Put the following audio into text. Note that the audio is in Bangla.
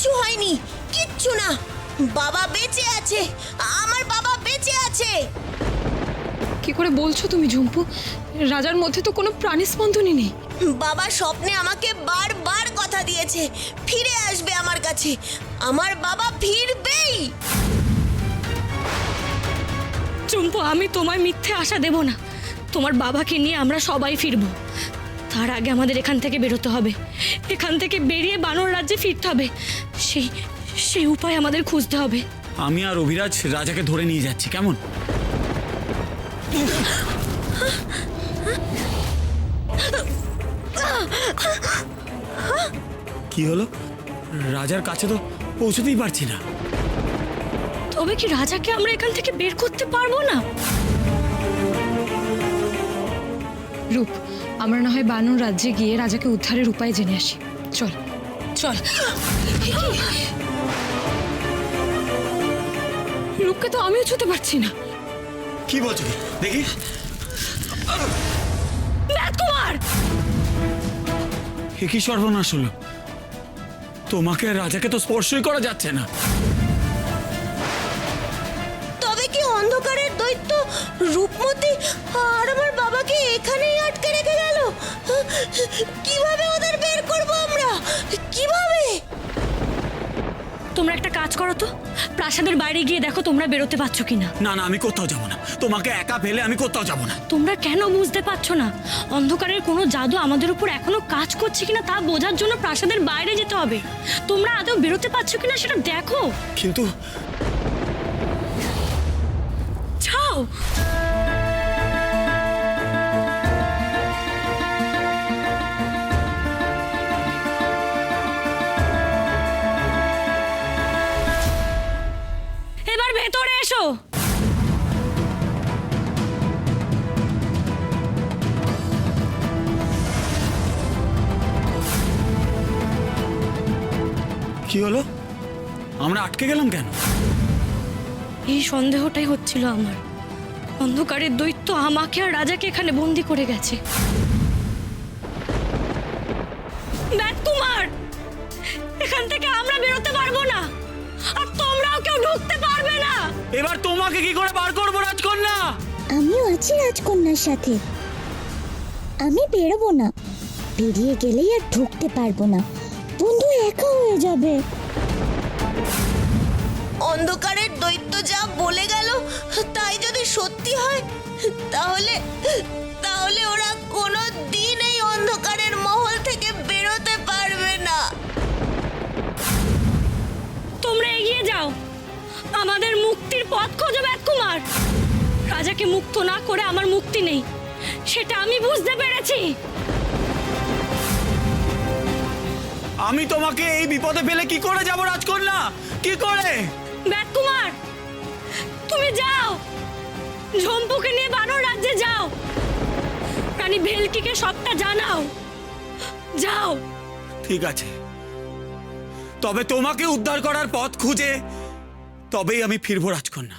কিচ্ছু হয়নি, কিচ্ছু না। বাবা বেঁচে আছে, আমার বাবা বেঁচে আছে। কি করে বলছো তুমি ঝুম্পু? রাজার মধ্যে তো কোনো প্রাণস্পন্দনই নেই। বাবা স্বপ্নে আমাকে বারবার কথা দিয়েছে, ফিরে আসবে আমার কাছে। আমার বাবা ফিরবেই। চুম্পু, আমি তোমায় মিথ্যে আশা দেব না। তোমার বাবাকে নিয়ে আমরা সবাই ফিরবো। তার আগে আমাদের এখান থেকে বেরোতে হবে। এখান থেকে বেরিয়ে বানর রাজ্যে ফিরতে হবে। সেই উপায় আমাদের খুঁজতে হবে। আমি আর অভিরাজ রাজাকে ধরে নিয়ে যাচ্ছি, কেমন? কি হলো? রাজার কাছে তো পৌঁছতেই পারছি না। তবে কি রাজাকে আমরা এখান থেকে বের করতে পারবো না? রূপ, আমরা না হয় বানর রাজ্যে গিয়ে রাজাকে উদ্ধারের উপায় জেনে আসি। চল চল। রূপকে তো আমিও ছুতে পারছি না। কি বলছো দেখি? রাজকুমার! এ কি সর্বনাশ হলো? তোমাকে আর রাজাকে তো স্পর্শই করা যাচ্ছে না। তবে কি অন্ধকারের দৈত্য রূপমতি আর আমার বাবাকে এখানেই আটকে রেখে গেল? কিভাবে ওদের বের করব আমরা? কিভাবে? তোমরা একটা কাজ করো তো, প্রাসাদের বাইরে গিয়ে দেখো তোমরা বেরোতে পারছো কিনা। না না, আমি কোথাও যাবো না। তোমাকে একা ফেলে আমি কোথাও যাবো না। তোমরা কেন বুঝতে পারছো না? অন্ধকারের কোনো জাদু আমাদের উপর এখনো কাজ করছে কিনা তা বোঝার জন্য প্রাসাদের বাইরে যেতে হবে। তোমরা আদৌ বেরোতে পারছো কিনা সেটা দেখো। কিন্তু যাও। এবার ভেতরে এসো। কি হলো? আমরা আটকে গেলাম কেন? এই সন্দেহটাই হচ্ছিল আমার। অন্ধকারের দৈত্য আমাকে আর রাজাকে এখানে বন্দি করে গেছে। রাজকুমার, এখান থেকে আমরা বেরোতে পারবো না, আর তোমরাও কেউ ঢুকতে পারবে না। এবার তোমাকে কি করে বার করবো রাজকন্যা? আমিও আছি রাজকন্যার সাথে। আমি বেরোবো না, বেরিয়ে গেলেই আর ঢুকতে পারবো না। বন্ধু একা হয়ে যাবে। অন্ধকারের দৈত্য যা বলে গেল তাই যদি সত্যি হয়, তাহলে তাহলে ওরা কোনো দিন এই অন্ধকারের মহল থেকে বেরোতে পারবে না। তোমরা এগিয়ে যাও, আমাদের মুক্তির পথ খোঁজো রাজকুমার। রাজাকে মুক্ত না করে আমার মুক্তি নেই, সেটা আমি বুঝতে পেরেছি। আমি তোমাকে এই বিপদে ফেলে কি করে যাব রাজকন্যা? কি করে? রাজকুমার, তুমি যাও, ঝম্পুকে নিয়ে বানর রাজ্যে যাও। রানী ভেলকিকে সবটা জানাও। যাও। ঠিক আছে, তবে তোমাকে উদ্ধার করার পথ খুঁজে তবেই আমি ফিরবো রাজকন্যা।